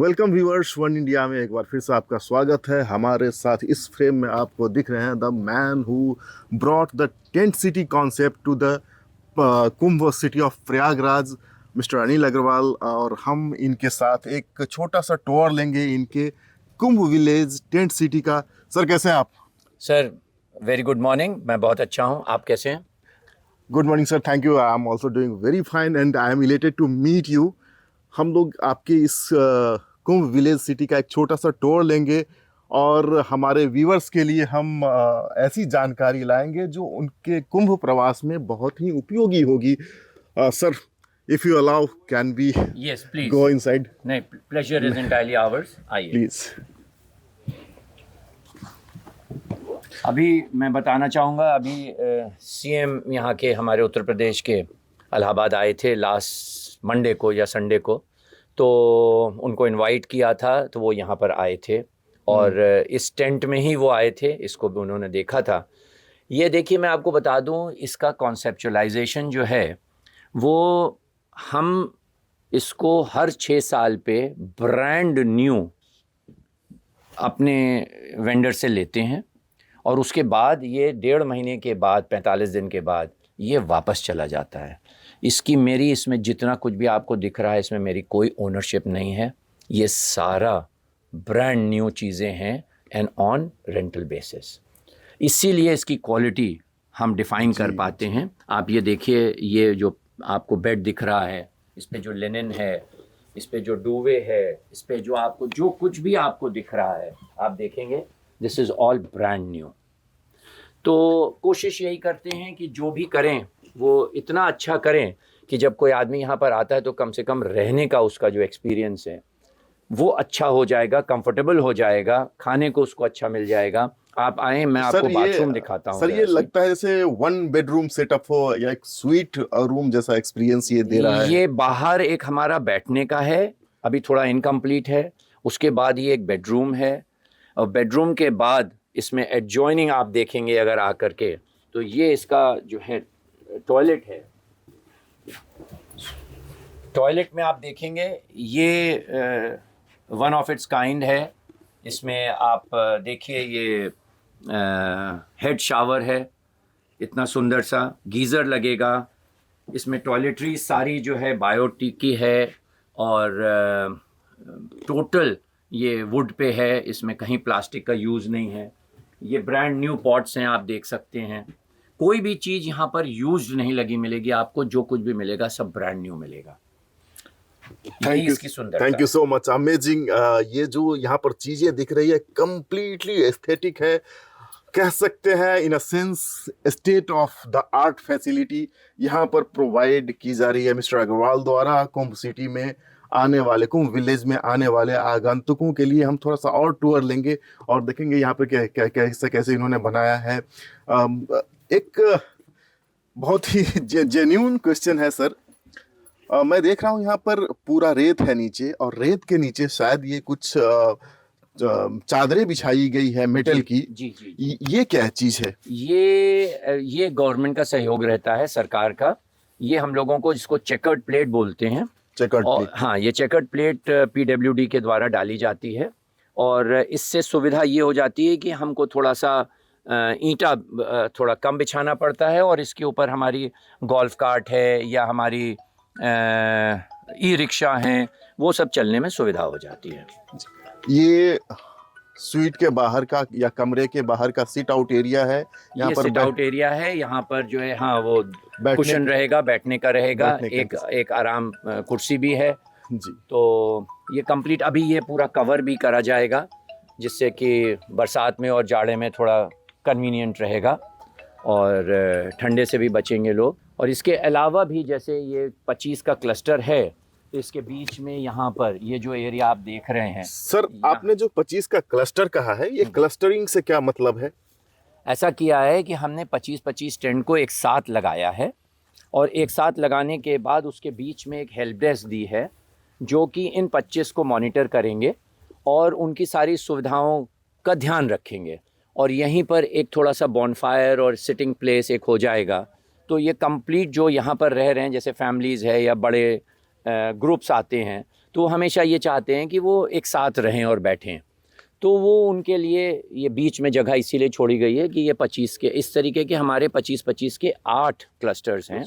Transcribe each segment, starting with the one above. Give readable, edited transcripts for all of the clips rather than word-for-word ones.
Welcome viewers, one India में एक बार फिर से आपका स्वागत है। हमारे साथ इस फ्रेम में आपको दिख रहे हैं the man who brought the tent city concept to the Kumbh city of Prayagraj, mister Anil Agarwal. और हम इनके साथ एक छोटा सा टूर लेंगे इनके कुंभ विलेज टेंट सिटी का। सर, कैसे हैं आप? Sir very good morning. मैं बहुत अच्छा हूँ, आप कैसे हैं? Good morning sir, thank you. I am also doing very fine and I am elated to meet you. हम लोग आपके इस कुंभ विलेज सिटी का एक छोटा सा टूर लेंगे और हमारे व्यूअर्स के लिए हम ऐसी जानकारी लाएंगे जो उनके कुंभ प्रवास में बहुत ही उपयोगी होगी। Sir, if you allow, can we yes please. Go inside? नहीं, प्लेजर इज एंटायरली आवर्स, आइए। प्लीज। अभी मैं बताना चाहूँगा, अभी सीएम यहाँ के हमारे उत्तर प्रदेश के इलाहाबाद आए थे लास्ट मंडे को या संडे को, तो उनको इनवाइट किया था, तो वो यहाँ पर आए थे और इस टेंट में ही वो आए थे। इसको भी उन्होंने देखा था। ये देखिए, मैं आपको बता दूँ, इसका कॉन्सेप्चुलाइजेशन जो है वो हम इसको हर 6 साल पे ब्रांड न्यू अपने वेंडर से लेते हैं और उसके बाद ये 1.5 महीने के बाद, 45 दिन के बाद ये वापस चला जाता है। इसमें जितना कुछ भी आपको दिख रहा है, इसमें मेरी कोई ओनरशिप नहीं है। ये सारा ब्रांड न्यू चीज़ें हैं एंड ऑन रेंटल बेसिस। इसीलिए इसकी क्वालिटी हम डिफ़ाइन कर पाते हैं। आप ये देखिए, ये जो आपको बेड दिख रहा है, इस पे जो लिनन है, इस पे जो डूवे है, इस पे जो आपको जो कुछ भी आपको दिख रहा है, आप देखेंगे this is all brand new. तो कोशिश यही करते हैं कि जो भी करें वो इतना अच्छा करें कि जब कोई आदमी यहाँ पर आता है तो कम से कम रहने का उसका जो एक्सपीरियंस है वो अच्छा हो जाएगा, कंफर्टेबल हो जाएगा, खाने को उसको अच्छा मिल जाएगा। आप आए, मैं आपको बाथरूम दिखाता हूँ। सर, ये लगता है जैसे 1 बेडरूम सेटअप हो या एक स्वीट रूम जैसा एक्सपीरियंस ये दे रहा है। ये बाहर एक हमारा बैठने का है, अभी थोड़ा इनकम्प्लीट है। उसके बाद ये एक बेडरूम है और बेडरूम के बाद इसमें एडजॉइनिंग आप देखेंगे अगर आकर के, तो ये इसका जो है टॉयलेट है। टॉयलेट में आप देखेंगे ये वन ऑफ इट्स काइंड है। इसमें आप देखिए, ये हेड शावर है, इतना सुंदर सा गीज़र लगेगा। इसमें टॉयलेटरी सारी जो है बायोटिक की है और टोटल ये वुड पे है, इसमें कहीं प्लास्टिक का यूज़ नहीं है। ये ब्रांड न्यू पॉट्स हैं, आप देख सकते हैं। कोई भी चीज़ यहाँ पर यूज्ड नहीं लगी मिलेगी आपको। जो कुछ भी मिलेगा सब ब्रांड न्यू मिलेगा। Thank you so much, amazing. ये जो यहाँ पर चीजें दिख रही है कंप्लीटली एस्थेटिक है, कह सकते हैं। In a sense state of the art facility यहाँ पर प्रोवाइड की जा रही है मिस्टर अग्रवाल द्वारा। कुंभ सिटी में आने वाले, कुंभ विलेज में आने वाले आगंतुकों के लिए हम थोड़ा सा और टूर लेंगे और देखेंगे यहाँ पर कैसे कैसे इन्होंने बनाया है। एक बहुत ही जेन्युइन क्वेश्चन है सर। मैं देख रहा हूँ यहाँ पर पूरा रेत है नीचे, और रेत के नीचे शायद ये कुछ चादरें बिछाई गई है मेटल की। जी। ये क्या चीज है? ये गवर्नमेंट का सहयोग रहता है, सरकार का। ये हम लोगों को जिसको चेकर्ड प्लेट बोलते हैं। Checkered plate? हाँ, ये चेकर्ड प्लेट पीडब्ल्यूडी के द्वारा डाली जाती है और इससे सुविधा ये हो जाती है कि हमको थोड़ा सा ईंटा थोड़ा कम बिछाना पड़ता है और इसके ऊपर हमारी गोल्फ कार्ट है या हमारी ई रिक्शा हैं, वो सब चलने में सुविधा हो जाती है। ये स्वीट के बाहर का या कमरे के बाहर का सिट आउट एरिया है। यहाँ पर सिट आउट एरिया है। यहाँ पर जो है, हाँ, वो कुशन रहेगा, बैठने का रहेगा। एक आराम कुर्सी भी है जी। तो ये कंप्लीट, अभी ये पूरा कवर भी करा जाएगा जिससे कि बरसात में और जाड़े में थोड़ा कन्वीनियंट रहेगा और ठंडे से भी बचेंगे लोग। और इसके अलावा भी जैसे ये 25 का क्लस्टर है, तो इसके बीच में यहाँ पर ये जो एरिया आप देख रहे हैं सर, आपने जो 25 का क्लस्टर कहा है, ये क्लस्टरिंग से क्या मतलब है? ऐसा किया है कि हमने 25-25 टेंट को एक साथ लगाया है और एक साथ लगाने के बाद उसके बीच में एक हेल्प डेस्क दी है जो कि इन 25 को मॉनिटर करेंगे और उनकी सारी सुविधाओं का ध्यान रखेंगे। और यहीं पर एक थोड़ा सा बॉनफायर और सिटिंग प्लेस एक हो जाएगा। तो ये कंप्लीट जो यहाँ पर रह रहे हैं, जैसे फैमिलीज़ है या बड़े ग्रुप्स आते हैं, तो हमेशा ये चाहते हैं कि वो एक साथ रहें और बैठें। तो वो उनके लिए ये बीच में जगह इसीलिए छोड़ी गई है कि ये 25 के इस तरीके के हमारे 25-25 के 8 क्लस्टर्स हैं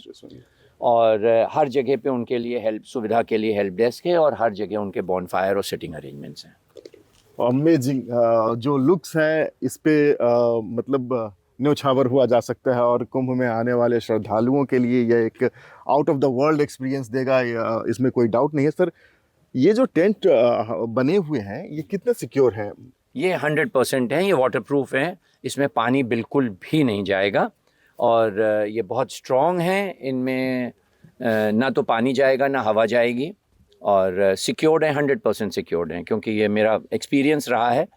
और हर जगह पे उनके लिए हेल्प सुविधा के लिए हेल्प डेस्क है और हर जगह उनके बॉनफायर और सिटिंग अरेंजमेंट्स हैं। अमेजिंग। जो लुक्स है इस पे मतलब न्योछावर हुआ जा सकता है और कुंभ में आने वाले श्रद्धालुओं के लिए यह एक out of the world experience देगा, इसमें कोई डाउट नहीं है। सर, ये जो टेंट बने हुए हैं ये कितने सिक्योर हैं? ये 100% हैं, ये वाटरप्रूफ हैं, इसमें पानी बिल्कुल भी नहीं जाएगा और ये बहुत स्ट्रॉन्ग हैं। इनमें ना तो पानी जाएगा ना हवा जाएगी और सिक्योर्ड हैं, 100% सिक्योर्ड हैं, क्योंकि ये मेरा एक्सपीरियंस रहा है,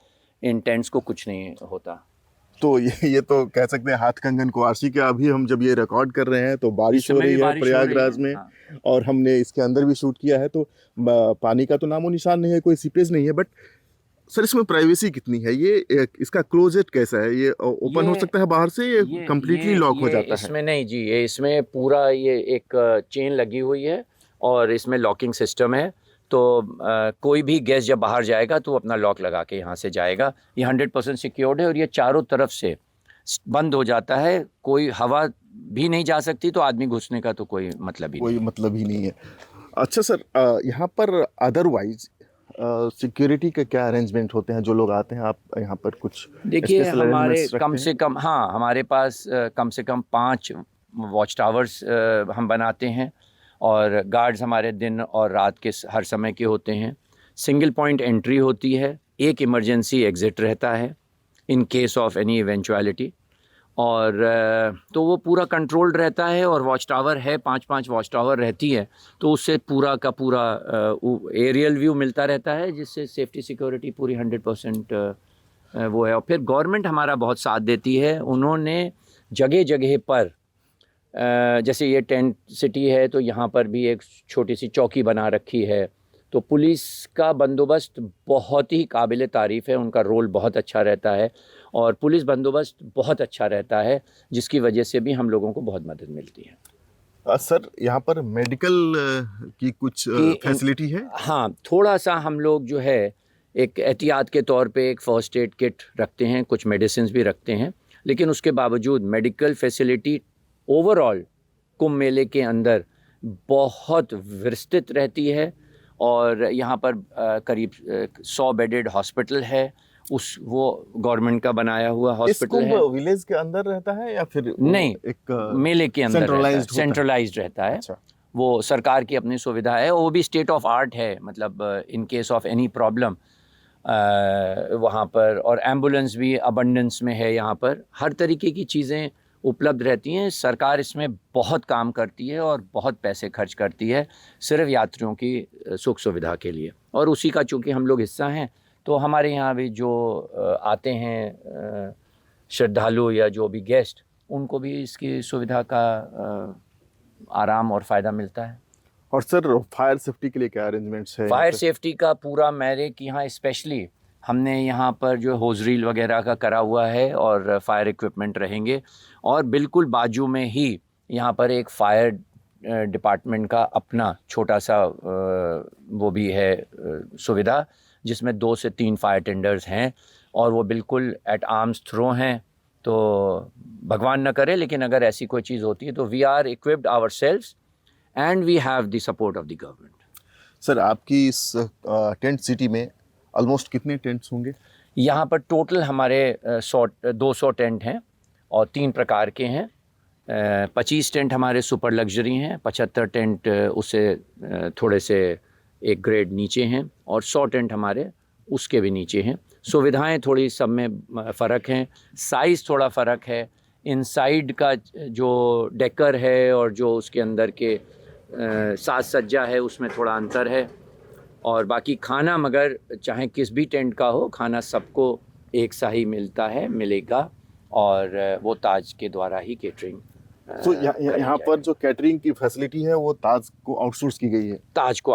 इन टेंट्स को कुछ नहीं होता। तो ये तो कह सकते हैं हाथ कंगन कुआरसी के। अभी हम जब ये रिकॉर्ड कर रहे हैं तो बारिश हो रही है प्रयागराज में, हाँ। और हमने इसके अंदर भी शूट किया है, तो पानी का तो नामो निशान नहीं है, कोई सीपेज नहीं है। बट सर, इसमें प्राइवेसी कितनी है? इसका क्लोजेट कैसा है? ये ओपन हो सकता है बाहर से, ये कम्प्लीटली लॉक हो जाता है? इसमें नहीं जी, ये इसमें पूरा ये एक चेन लगी हुई है और इसमें लॉकिंग सिस्टम है। तो कोई भी गेस्ट जब बाहर जाएगा तो अपना लॉक लगा के यहाँ से जाएगा। ये 100% सिक्योर्ड है और ये चारों तरफ से बंद हो जाता है, कोई हवा भी नहीं जा सकती, तो आदमी घुसने का तो कोई मतलब ही नहीं है। अच्छा सर, यहाँ पर अदरवाइज सिक्योरिटी के क्या अरेंजमेंट होते हैं? जो लोग आते हैं, आप यहाँ पर कुछ देखिए, हमारे कम से कम हमारे पास कम से कम 5 वॉच टावर्स हम बनाते हैं और गार्ड्स हमारे दिन और रात के हर समय के होते हैं। सिंगल पॉइंट एंट्री होती है, एक इमरजेंसी एग्ज़िट रहता है in case of any eventuality, और तो वो पूरा कंट्रोल्ड रहता है। और वॉच टावर है, 5-5 वॉच टावर रहती है, तो उससे पूरा का पूरा एरियल व्यू मिलता रहता है, जिससे सेफ्टी सिक्योरिटी पूरी 100% वो है। और फिर गवर्नमेंट हमारा बहुत साथ देती है। उन्होंने जगह जगह पर जैसे ये टेंट सिटी है तो यहाँ पर भी एक छोटी सी चौकी बना रखी है, तो पुलिस का बंदोबस्त बहुत ही काबिल तारीफ़ है, उनका रोल बहुत अच्छा रहता है और पुलिस बंदोबस्त बहुत अच्छा रहता है, जिसकी वजह से भी हम लोगों को बहुत मदद मिलती है। सर, यहाँ पर मेडिकल की कुछ फैसिलिटी है? हाँ, थोड़ा सा हम लोग जो है एक एहतियात के तौर पे एक फ़र्स्ट एड किट रखते हैं, कुछ मेडिसिन भी रखते हैं, लेकिन उसके बावजूद मेडिकल फैसिलिटी ओवरऑल कुंभ मेले के अंदर बहुत विस्तृत रहती है। और यहाँ पर करीब 100 बेडेड हॉस्पिटल है, वो गवर्नमेंट का बनाया हुआ हॉस्पिटल है। विलेज के अंदर रहता है या फिर नहीं, एक मेले के अंदर सेंट्रलाइज्ड रहता है। अच्छा। वो सरकार की अपनी सुविधा है, वो भी स्टेट ऑफ आर्ट है, मतलब in case of any problem वहाँ पर, और एम्बुलेंस भी अबंडेंस में है। यहाँ पर हर तरीके की चीज़ें उपलब्ध रहती हैं। सरकार इसमें बहुत काम करती है और बहुत पैसे खर्च करती है सिर्फ यात्रियों की सुख सुविधा के लिए, और उसी का चूँकि हम लोग हिस्सा हैं, तो हमारे यहाँ भी जो आते हैं श्रद्धालु या जो भी गेस्ट, उनको भी इसकी सुविधा का आराम और फ़ायदा मिलता है। और सर, फायर सेफ्टी के लिए क्या अरेंजमेंट्स है? फायर सेफ्टी का पूरा मेरे कि यहाँ स्पेशली हमने यहाँ पर जो होज रील वगैरह का करा हुआ है और फायर इक्विपमेंट रहेंगे, और बिल्कुल बाजू में ही यहाँ पर एक फायर डिपार्टमेंट का अपना छोटा सा वो भी है सुविधा, जिसमें 2 से 3 फायर टेंडर्स हैं और वो बिल्कुल एट आर्म्स थ्रो हैं। तो भगवान न करे, लेकिन अगर ऐसी कोई चीज़ होती है तो we are equipped ourselves and we have the support of the government. Sir, आपकी इस टेंट सिटी में ऑलमोस्ट कितने टेंट्स होंगे? यहाँ पर टोटल हमारे 200 टेंट हैं और 3 प्रकार के हैं। 25 टेंट हमारे सुपर लग्जरी हैं, 75 टेंट उससे थोड़े से एक ग्रेड नीचे हैं, और 100 टेंट हमारे उसके भी नीचे हैं। सुविधाएं थोड़ी सब में फ़र्क हैं, साइज़ थोड़ा फ़र्क है, इनसाइड का जो डेकर है और जो उसके अंदर के साज सज्जा है उसमें थोड़ा अंतर है, और बाकी खाना मगर चाहे किस भी टेंट का हो, खाना सबको एक सा ही मिलेगा, और वो ताज के द्वारा ही केटरिंग तो यहाँ पर जो कैटरिंग की फैसिलिटी है वो ताज को आउटसोर्स की गई है। ताज को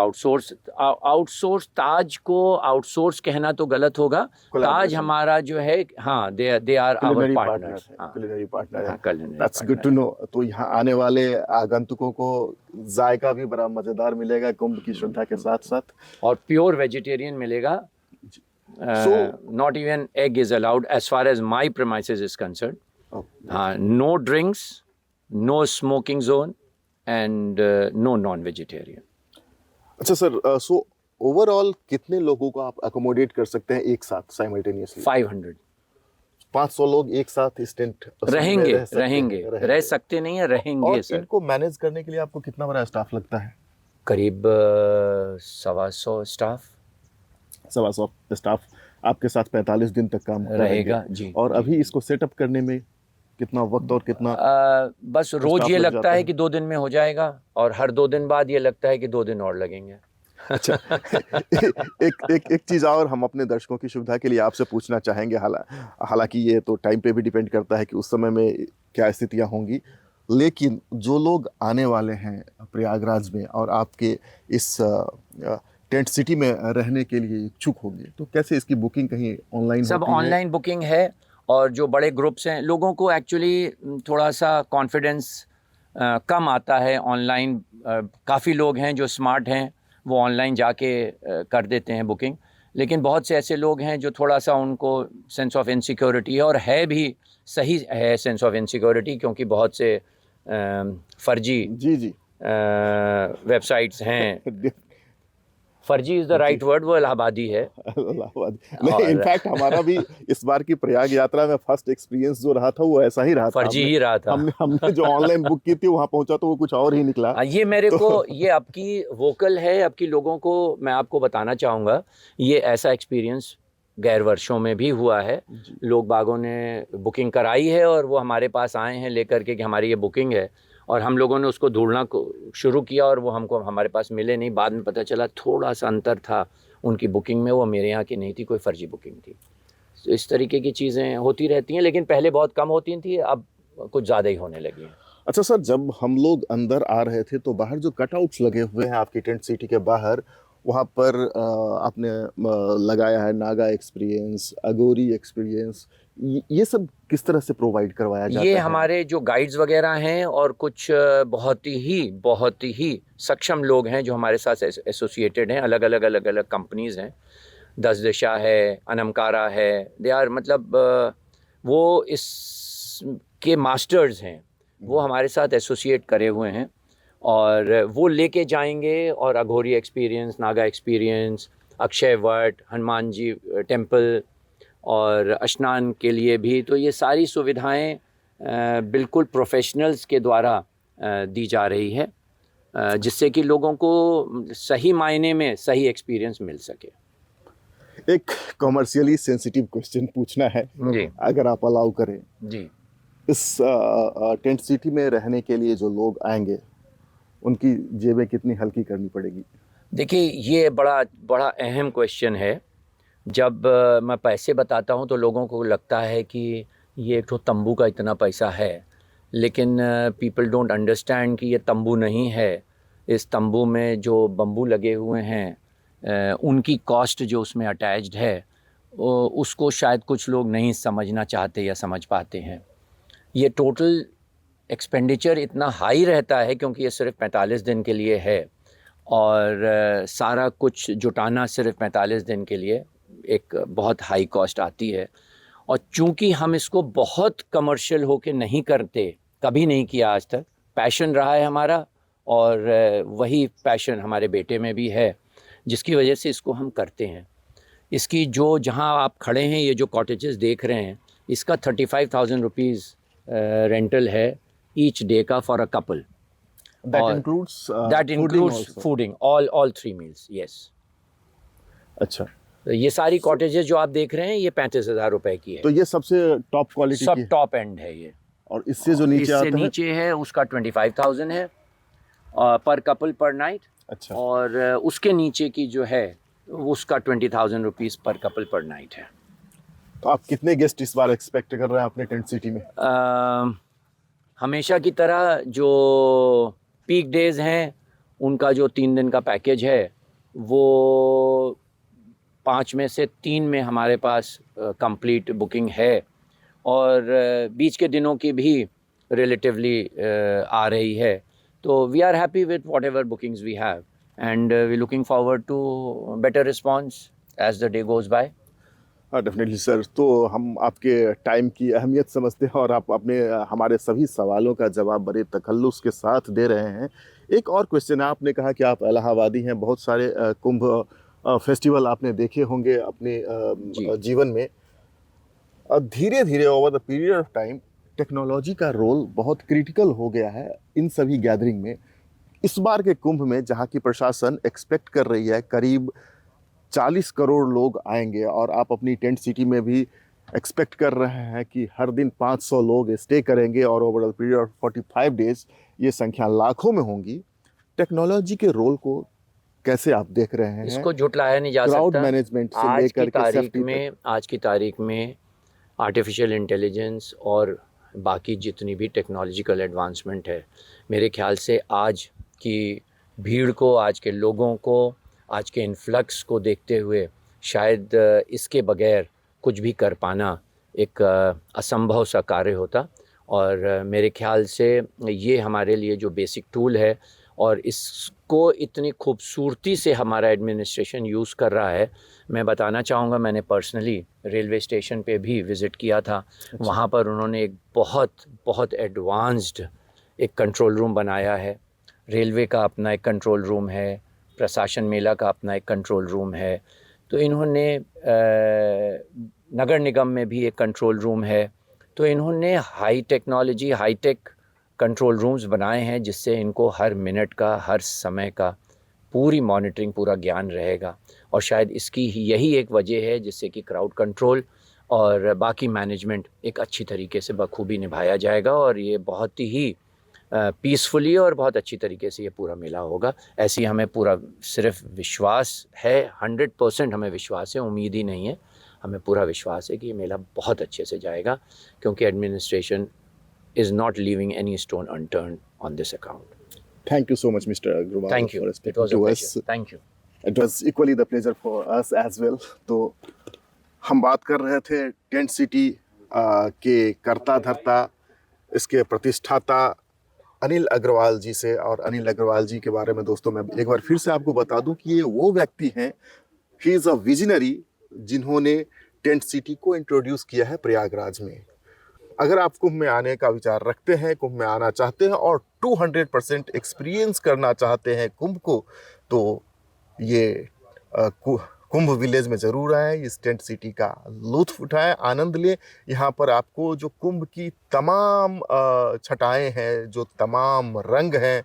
आउटसोर्स कहना तो गलत होगा। ताज Collaboration. हमारा जो है, हाँ, they are our culinary partners. Partner है, कुलिनरी पार्टनर हाँ, है। culinary that's good to partner know. तो यहाँ आने वाले आगंतुकों को जायका भी बड़ा मजेदार मिलेगा कुंभ की श्रद्धा के साथ साथ। और प्योर वेजिटेरियन मिलेगा। Not even egg is allowed as far as my premises is concern. हाँ, no drinks, no smoking zone and no non vegetarian. अच्छा सर, सो ओवरऑल कितने लोगों को आप अकोमोडेट कर सकते हैं एक साथ साइमल्टेनियसली? 500 500 लोग एक साथ इस टेंट रहेंगे, रहेंगे। रह सकते नहीं है, रहेंगे और सर। इनको मैनेज करने के लिए आपको कितना बड़ा स्टाफ लगता है? करीब 125 स्टाफ 125 स्टाफ आपके साथ 45 दिन तक काम रहेगा करेंगे। जी। और अभी इसको सेटअप करने में कितना वक्त और कितना बस रोज स्टाफ ये लग लगता जाता है है? कि 2 दिन में हो जाएगा, और हर 2 दिन बाद ये लगता है कि 2 दिन और लगेंगे। अच्छा। एक चीज और हम अपने दर्शकों की सुविधा के लिए आपसे पूछना चाहेंगे, हालांकि ये तो टाइम पे भी डिपेंड करता है कि उस समय में क्या स्थितियां होंगी, लेकिन जो लोग आने वाले हैं प्रयागराज में और आपके इस टेंट सिटी में रहने के लिए इच्छुक होंगे, तो कैसे इसकी बुकिंग कहीं ऑनलाइन सब होती है? ऑनलाइन बुकिंग है। और जो बड़े ग्रुप्स हैं, लोगों को एक्चुअली थोड़ा सा कॉन्फिडेंस कम आता है ऑनलाइन। काफ़ी लोग हैं जो स्मार्ट हैं, वो ऑनलाइन जाके कर देते हैं बुकिंग। लेकिन बहुत से ऐसे लोग हैं जो थोड़ा सा उनको सेंस ऑफ इनसिक्योरिटी है, और है भी सही है सेंस ऑफ इनसिक्योरिटी, क्योंकि बहुत से फर्जी जी वेबसाइट्स हैं। फर्जी इज़ द राइट वर्ड, वो इलाहाबादी है। इलाहाबाद नहीं, इनफैक्ट हमारा भी इस बार की प्रयाग यात्रा में फर्स्ट एक्सपीरियंस जो रहा था वो ऐसा ही रहा था। फर्जी ही रहा था। हमने जो ऑनलाइन बुक की थी वहां पहुंचा तो वो कुछ और ही निकला। ये मेरे को ये आपकी वोकल है, आपकी लोगों को मैं आपको बताना चाहूँगा, ये ऐसा एक्सपीरियंस गैर वर्षों में भी हुआ है। लोग बागों ने बुकिंग कराई है और वो हमारे पास आए हैं लेकर के कि हमारी ये बुकिंग है, और हम लोगों ने उसको ढूंढना शुरू किया और वो हमको हमारे पास मिले नहीं। बाद में पता चला थोड़ा सा अंतर था उनकी बुकिंग में, वो मेरे यहाँ की नहीं थी, कोई फर्जी बुकिंग थी। तो इस तरीके की चीज़ें होती रहती हैं, लेकिन पहले बहुत कम होती थी, अब कुछ ज़्यादा ही होने लगी हैं। अच्छा सर, जब हम लोग अंदर आ रहे थे तो बाहर जो कटआउट्स लगे हुए हैं आपकी टेंट सिटी के बाहर, वहाँ पर आपने लगाया है नागा एक्सपीरियंस, अगोरी एक्सपीरियंस, ये सब किस तरह से प्रोवाइड करवाया जाता है? ये हमारे जो गाइड्स वगैरह हैं और कुछ बहुत ही सक्षम लोग हैं जो हमारे साथ एसोसिएटेड हैं। अलग अलग कंपनीज़ हैं, 10 दिशा है, अनमकारा है, दे आर मतलब वो इसके मास्टर्स हैं, वो हमारे साथ एसोसिएट करे हुए हैं, और वो लेके जाएंगे। और Aghori experience, Naga experience, Akshay Vat, Hanuman ji temple और स्नान के लिए भी, तो ये सारी सुविधाएं बिल्कुल प्रोफेशनल्स के द्वारा दी जा रही है, जिससे कि लोगों को सही मायने में सही एक्सपीरियंस मिल सके। एक कमर्शियली सेंसिटिव क्वेश्चन पूछना है जी, अगर आप अलाउ करें। जी। इस टेंट सिटी में रहने के लिए जो लोग आएंगे उनकी जेबें कितनी हल्की करनी पड़ेगी? देखिए, ये बड़ा अहम क्वेश्चन है। जब मैं पैसे बताता हूँ तो लोगों को लगता है कि ये एक तो तंबू का इतना पैसा है, लेकिन पीपल डोंट अंडरस्टैंड कि ये तंबू नहीं है। इस तंबू में जो बम्बू लगे हुए हैं, उनकी कॉस्ट जो उसमें अटैच्ड है, उसको शायद कुछ लोग नहीं समझना चाहते या समझ पाते हैं। ये टोटल एक्सपेंडिचर इतना हाई रहता है क्योंकि ये सिर्फ 45 दिन के लिए है, और सारा कुछ जुटाना सिर्फ 45 दिन के लिए एक बहुत हाई कॉस्ट आती है। और चूंकि हम इसको बहुत कमर्शियल होके नहीं करते, कभी नहीं किया आज तक, पैशन रहा है हमारा, और वही पैशन हमारे बेटे में भी है, जिसकी वजह से इसको हम करते हैं। इसकी जो जहां आप खड़े हैं, ये जो कॉटेजेस देख रहे हैं, इसका 35,000 रुपीज़ रेंटल है ईच डे का for a couple. That includes fooding, all 3 meals, yes. अच्छा, तो ये सारी कॉटेजेस जो आप देख रहे हैं, ये 35,000 रुपए की है। तो ये सबसे टॉप क्वालिटी सब की टॉप एंड है ये। और इससे जो नीचे आता है, नीचे है उसका 25,000 है पर कपल पर नाइट। अच्छा, और उसके नीचे की जो है उसका 20,000 रुपीज़ पर कपल पर नाइट है। तो आप कितने गेस्ट इस बार एक्सपेक्ट कर रहे हैं अपने टेंट सिटी में? हमेशा की तरह जो पीक डेज़ हैं उनका जो 3 दिन का पैकेज है वो 5 में से 3 में हमारे पास कंप्लीट बुकिंग है और बीच के दिनों की भी रिलेटिवली आ रही है। तो we are happy with whatever bookings we have and we looking forward to better response as the day goes by. हाँ डेफिनेटली सर, तो हम आपके टाइम की अहमियत समझते हैं और आप अपने हमारे सभी सवालों का जवाब बड़े तखल्लुस के साथ दे रहे हैं। एक और क्वेश्चन है, आपने कहा कि आप इलाहाबादी हैं, बहुत सारे कुंभ फेस्टिवल आपने देखे होंगे अपने जीवन में। धीरे धीरे over the period of time technology का रोल बहुत क्रिटिकल हो गया है इन सभी गैदरिंग में। इस बार के कुंभ में जहाँ की प्रशासन एक्सपेक्ट कर रही है करीब 40 करोड़ लोग आएंगे और आप अपनी टेंट सिटी में भी एक्सपेक्ट कर रहे हैं कि हर दिन 500 लोग स्टे करेंगे और over the period of 45 days ये संख्या लाखों में होंगी। टेक्नोलॉजी के रोल को कैसे आप देख रहे हैं? इसको झुटलाया नहीं जा सकता। क्राउड मैनेजमेंट से लेकर के सेफ्टी तक। आज की तारीख में आर्टिफिशियल इंटेलिजेंस और बाकी जितनी भी टेक्नोलॉजिकल एडवांसमेंट है, मेरे ख्याल से आज की भीड़ को, आज के लोगों को, आज के इन्फ्लक्स को देखते हुए शायद इसके बगैर कुछ भी कर पाना एक असंभव सा कार्य होता। और मेरे ख्याल से ये हमारे लिए जो बेसिक टूल है और इसको इतनी खूबसूरती से हमारा एडमिनिस्ट्रेशन यूज़ कर रहा है, मैं बताना चाहूँगा, मैंने पर्सनली रेलवे स्टेशन पे भी विज़िट किया था। वहाँ पर उन्होंने एक बहुत एडवांस्ड एक कंट्रोल रूम बनाया है। रेलवे का अपना एक कंट्रोल रूम है, प्रशासन मेला का अपना एक कंट्रोल रूम है, तो इन्होंने नगर निगम में भी एक कंट्रोल रूम है। तो इन्होंने high technology, high tech control rooms बनाए हैं जिससे इनको हर मिनट का, हर समय का पूरी मॉनिटरिंग, पूरा ज्ञान रहेगा। और शायद इसकी यही एक वजह है जिससे कि क्राउड कंट्रोल और बाकी मैनेजमेंट एक अच्छी तरीके से बखूबी निभाया जाएगा और ये बहुत ही पीसफुली और बहुत अच्छी तरीके से ये पूरा मेला होगा। ऐसी हमें पूरा सिर्फ विश्वास है, 100% हमें विश्वास है, उम्मीद ही नहीं है, हमें पूरा विश्वास है कि ये मेला बहुत अच्छे से जाएगा क्योंकि administration is not leaving any stone unturned on this account. Thank you so much, Mr. Agrawal. Thank you. It was a pleasure. Thank you. It was equally the pleasure for us as well. तो हम बात कर रहे थे tent city के कर्ता धर्ता, इसके प्रतिष्ठाता अनिल अग्रवाल जी से। और अनिल अग्रवाल जी के बारे में दोस्तों मैं एक बार फिर से आपको बता दूं कि ये वो व्यक्ति हैं, ही इज़ अ विजनरी, जिन्होंने टेंट सिटी को इंट्रोड्यूस किया है प्रयागराज में। अगर आप कुंभ में आने का विचार रखते हैं, कुंभ में आना चाहते हैं और 200% एक्सपीरियंस करना चाहते हैं कुंभ को, तो ये कुंभ विलेज में ज़रूर आएँ, इस टेंट सिटी का लुत्फ़ उठाएं, आनंद लें। यहाँ पर आपको जो कुंभ की तमाम छटाएं हैं, जो तमाम रंग हैं,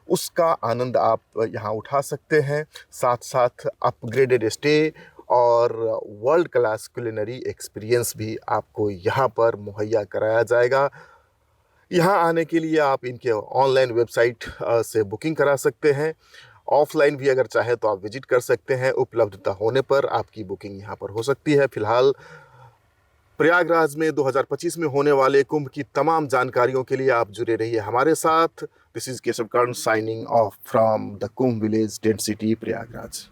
उसका आनंद आप यहाँ उठा सकते हैं। साथ साथ अपग्रेडेड स्टे और वर्ल्ड क्लास कुलिनरी एक्सपीरियंस भी आपको यहाँ पर मुहैया कराया जाएगा। यहाँ आने के लिए आप इनके ऑनलाइन वेबसाइट से बुकिंग करा सकते हैं। ऑफलाइन भी अगर चाहे तो आप विजिट कर सकते हैं। उपलब्धता होने पर आपकी बुकिंग यहाँ पर हो सकती है। फिलहाल प्रयागराज में 2025 में होने वाले कुंभ की तमाम जानकारियों के लिए आप जुड़े रहिए हमारे साथ। This is Keshav Karn signing off from the Kumbh village tent city Prayagraj.